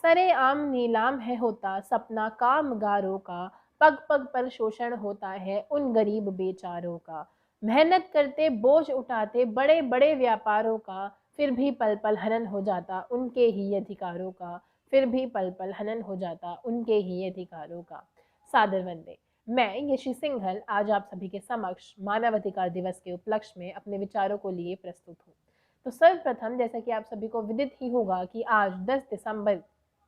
सरेआम नीलाम है होता सपना कामगारों का, पग पग पर शोषण होता है उन गरीब बेचारों का। मेहनत करते बोझ उठाते बड़े बड़े व्यापारों का, फिर भी पल पल हनन हो जाता उनके ही अधिकारों का। फिर भी पल पल हनन हो जाता उनके ही अधिकारों का। सादर वंदे। मैं यशी सिंघल आज आप सभी के समक्ष मानवाधिकार दिवस के उपलक्ष्य में अपने विचारों को लिए प्रस्तुत हूँ। तो सर्वप्रथम, जैसा कि आप सभी को विदित ही होगा कि आज 10 दिसंबर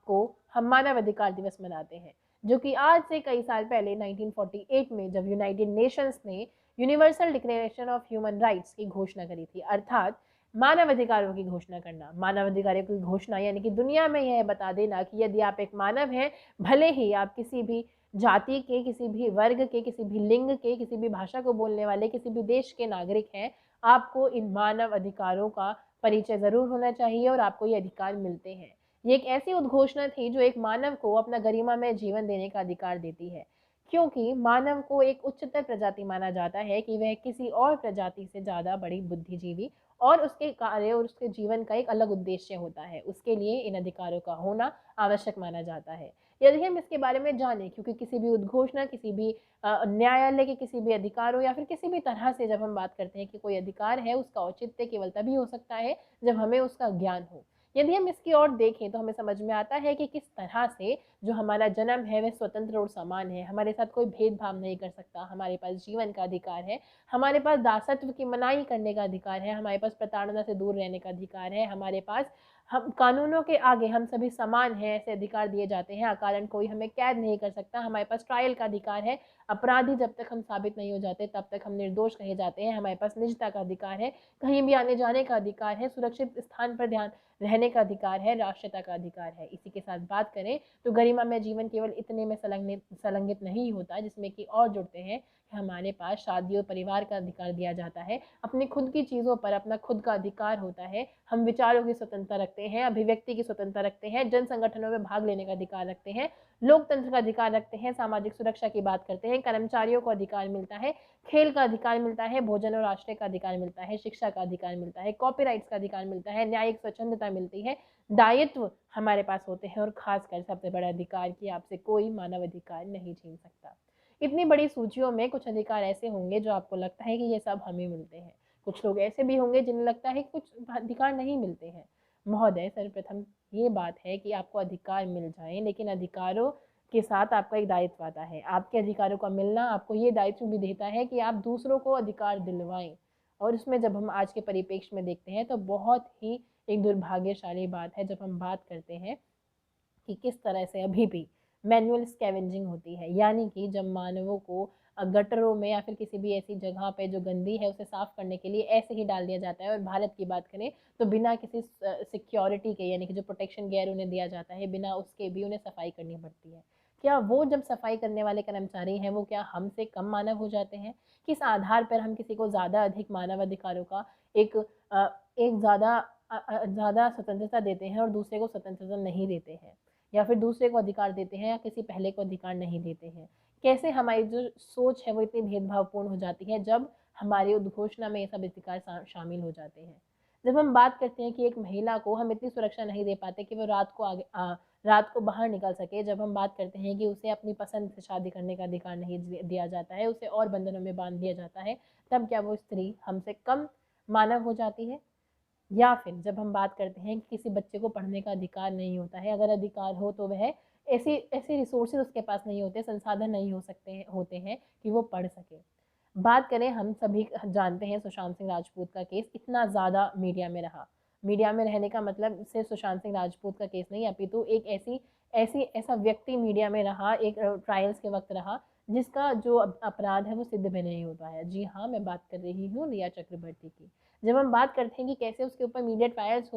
को हम मानव अधिकार दिवस मनाते हैं, जो कि आज से कई साल पहले 1948 में जब यूनाइटेड नेशंस ने universal declaration of human rights की घोषणा करी थी, अर्थात मानव अधिकारों की घोषणा करना। मानव अधिकारों की घोषणा यानी कि दुनिया में यह बता देना कि यदि आप एक मानव हैं, भले ही आप किसी भी जाति के, किसी भी वर्ग के, किसी भी लिंग के, किसी भी भाषा को बोलने वाले, किसी भी देश के नागरिक हैं, आपको इन मानव अधिकारों का परिचय जरूर होना चाहिए और आपको ये अधिकार मिलते हैं। ये एक ऐसी उद्घोषणा थी जो एक मानव को अपना गरिमामय जीवन देने का अधिकार देती है, क्योंकि मानव को एक उच्चतर प्रजाति माना जाता है कि वह किसी और प्रजाति से ज़्यादा बड़ी बुद्धिजीवी और उसके कार्य और उसके जीवन का एक अलग उद्देश्य होता है। उसके लिए इन अधिकारों का होना आवश्यक माना जाता है। यदि हम इसके बारे में जानें, क्योंकि किसी भी उद्घोषणा, किसी भी न्यायालय के किसी भी अधिकारों या फिर किसी भी तरह से जब हम बात करते हैं कि कोई अधिकार है, उसका औचित्य केवल तभी हो सकता है जब हमें उसका ज्ञान हो। यदि हम इसकी ओर देखें तो हमें समझ में आता है कि किस तरह से जो हमारा जन्म है वह स्वतंत्र और समान है। हमारे साथ कोई भेदभाव नहीं कर सकता। हमारे पास जीवन का अधिकार है, हमारे पास दासत्व की मनाही करने का अधिकार है, हमारे पास प्रताड़ना से दूर रहने का अधिकार है, हमारे पास हम कानूनों के आगे हम सभी समान हैं ऐसे अधिकार दिए जाते हैं। अकारण कोई हमें कैद नहीं कर सकता। हमारे पास ट्रायल का अधिकार है। अपराधी जब तक हम साबित नहीं हो जाते तब तक हम निर्दोष कहे जाते हैं। हमारे पास निजता का अधिकार है, कहीं भी आने जाने का अधिकार है, सुरक्षित स्थान पर ध्यान रहने का अधिकार है, राष्ट्रीयता का अधिकार है। इसी के साथ बात करें तो गरिमा में जीवन केवल इतने में संलग्नित नहीं होता, जिसमें कि और जुड़ते हैं कि हमारे पास शादी और परिवार का अधिकार दिया जाता है, अपनी खुद की चीज़ों पर अपना खुद का अधिकार होता है, हम विचारों की स्वतंत्रता रखते हैं, अभिव्यक्ति की स्वतंत्रता रखते हैं, जन संगठनों में भाग लेने का अधिकार रखते हैं, लोकतंत्र का अधिकार रखते हैं, सामाजिक सुरक्षा की बात करते हैं, कर्मचारियों को अधिकार मिलता है, खेल का अधिकार मिलता है, भोजन और आश्रय का अधिकार मिलता है, शिक्षा का अधिकार मिलता है, कॉपीराइट्स का अधिकार मिलता है, न्यायिक स्वच्छंदता मिलती है, दायित्व हमारे पास होते हैं और खासकर सबसे बड़ा अधिकार कि आपसे कोई मानव अधिकार नहीं छीन सकता। इतनी बड़ी सूचियों में कुछ अधिकार ऐसे होंगे जो आपको लगता है कि ये सब हमें मिलते हैं, कुछ लोग ऐसे भी होंगे जिन्हें लगता है कि कुछ अधिकार नहीं मिलते हैं। महोदय, सर्वप्रथम ये बात है कि आपको अधिकार मिल जाए, लेकिन अधिकारों के साथ आपका एक दायित्व आता है। आपके अधिकारों का मिलना आपको ये दायित्व भी देता है कि आप दूसरों को अधिकार दिलवाएं। और इसमें जब हम आज के परिप्रेक्ष्य में देखते हैं तो बहुत ही एक दुर्भाग्यशाली बात है जब हम बात करते हैं कि किस तरह से अभी भी मैनुअल स्कैवेंजिंग होती है, यानी कि जब मानवों को गटरों में या फिर किसी भी ऐसी जगह पे जो गंदी है उसे साफ करने के लिए ऐसे ही डाल दिया जाता है। और भारत की बात करें तो बिना किसी सिक्योरिटी के, यानी कि जो प्रोटेक्शन गेयर उन्हें दिया जाता है, बिना उसके भी उन्हें सफाई करनी पड़ती है। क्या वो जब सफाई करने वाले कर्मचारी हैं वो क्या हमसे कम मानव हो जाते हैं? किस आधार पर हम किसी को ज़्यादा अधिक मानव अधिकारों का एक एक ज़्यादा स्वतंत्रता देते हैं और दूसरे को स्वतंत्रता नहीं देते हैं, या फिर दूसरे को अधिकार देते हैं या किसी पहले को अधिकार नहीं देते हैं? कैसे हमारी जो सोच है वो इतनी भेदभावपूर्ण हो जाती है जब हमारी उद्घोषणा में ये सब अधिकार शामिल हो जाते हैं। जब हम बात करते हैं कि एक महिला को हम इतनी सुरक्षा नहीं दे पाते कि वो रात को बाहर निकल सके, जब हम बात करते हैं कि उसे अपनी पसंद से शादी करने का अधिकार नहीं दिया जाता है, उसे और बंधनों में बांध दिया जाता है, तब क्या वो स्त्री हमसे कम मानव हो जाती है? या फिर जब हम बात करते हैं कि किसी बच्चे को पढ़ने का अधिकार नहीं होता है, अगर अधिकार हो तो वह ऐसे ऐसे रिसोर्सेज उसके पास नहीं होते, संसाधन नहीं हो सकते हैं होते हैं कि वो पढ़ सके। बात करें, हम सभी जानते हैं सुशांत सिंह राजपूत का केस इतना ज़्यादा मीडिया में रहा। मीडिया में रहने का मतलब सिर्फ सुशांत सिंह राजपूत का केस नहीं, अपितु एक ऐसा व्यक्ति मीडिया में रहा, एक ट्रायल्स के वक्त रहा, जिसका जो अपराध है वो सिद्ध भी नहीं होता है। जी हाँ, मैं बात कर रही हूँ रिया चक्रवर्ती की। जब हम बात करते हैं कि कैसे उसके ऊपर मीडिया ट्रायल्स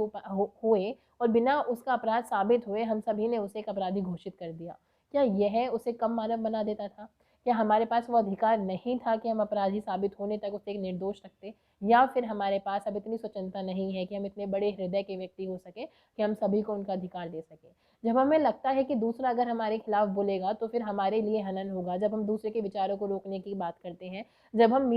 हुए और बिना उसका अपराध साबित हुए हम सभी ने उसे एक अपराधी घोषित कर दिया, क्या यह उसे कम मानव बना देता था? क्या हमारे पास वो अधिकार नहीं था कि हम अपराधी साबित होने तक उसे एक निर्दोष रखते, या फिर हमारे पास अब इतनी स्वतंत्रता नहीं है कि हम इतने बड़े हृदय के व्यक्ति हो सके कि हम सभी को उनका अधिकार दे सके। जब हमें लगता है कि दूसरा अगर हमारे खिलाफ बोलेगा तो फिर हमारे लिए हनन होगा, जब हम दूसरे के विचारों को रोकने की बात करते हैं, जब हम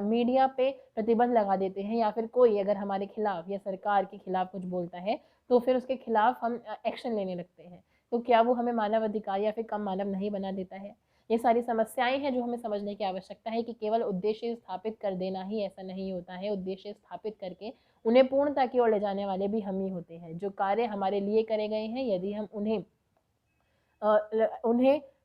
मीडिया पे प्रतिबंध लगा देते हैं, या फिर कोई अगर हमारे खिलाफ या सरकार के खिलाफ कुछ बोलता है तो फिर उसके खिलाफ हम एक्शन लेने लगते हैं, तो क्या वो हमें मानव अधिकार या फिर कम मानव नहीं बना देता है? ये सारी समस्याएं हैं जो हमें समझने की आवश्यकता है कि केवल उद्देश्य स्थापित कर देना ही ऐसा नहीं होता है। उद्देश्य स्थापित करके उन्हें पूर्णता की ओर ले जाने वाले भी हम ही होते हैं। जो कार्य हमारे लिए करे गए हैं, यदि हम उन्हें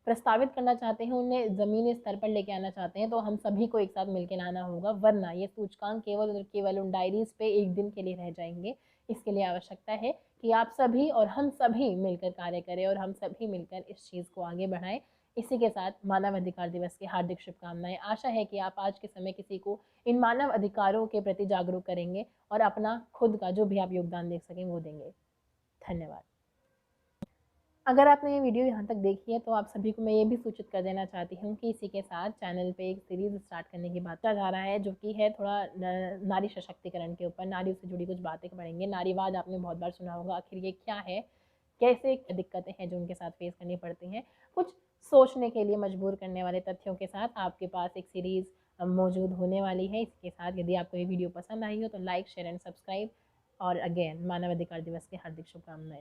प्रस्तावित करना चाहते हैं, उन्हें ज़मीनी स्तर पर लेके आना चाहते हैं, तो हम सभी को एक साथ मिलकर लाना होगा, वरना ये सूचकांक केवल और केवल उन डायरीज पे एक दिन के लिए रह जाएंगे। इसके लिए आवश्यकता है कि आप सभी और हम सभी मिलकर कार्य करें और हम सभी मिलकर इस चीज़ को आगे बढ़ाएं। इसी के साथ मानव अधिकार दिवस की हार्दिक शुभकामनाएं। आशा है कि आप आज के समय किसी को इन मानव अधिकारों के प्रति जागरूक करेंगे और अपना खुद का जो भी आप योगदान दे सकें वो देंगे। धन्यवाद। अगर आपने ये वीडियो यहाँ तक देखी है तो आप सभी को मैं ये भी सूचित कर देना चाहती हूँ कि इसी के साथ चैनल पे एक सीरीज़ स्टार्ट करने की बात जा रहा है, जो कि है थोड़ा नारी सशक्तिकरण के ऊपर। नारियों से जुड़ी कुछ बातें पढ़ेंगे। नारीवाद आपने बहुत बार सुना होगा, आखिर ये क्या है, कैसे दिक्कतें हैं जो उनके साथ फेस करनी पड़ती हैं। कुछ सोचने के लिए मजबूर करने वाले तथ्यों के साथ आपके पास एक सीरीज़ मौजूद होने वाली है। इसके साथ यदि आपको ये वीडियो पसंद आई हो तो लाइक, शेयर एंड सब्सक्राइब। और अगेन मानव अधिकार दिवस की हार्दिक शुभकामनाएं।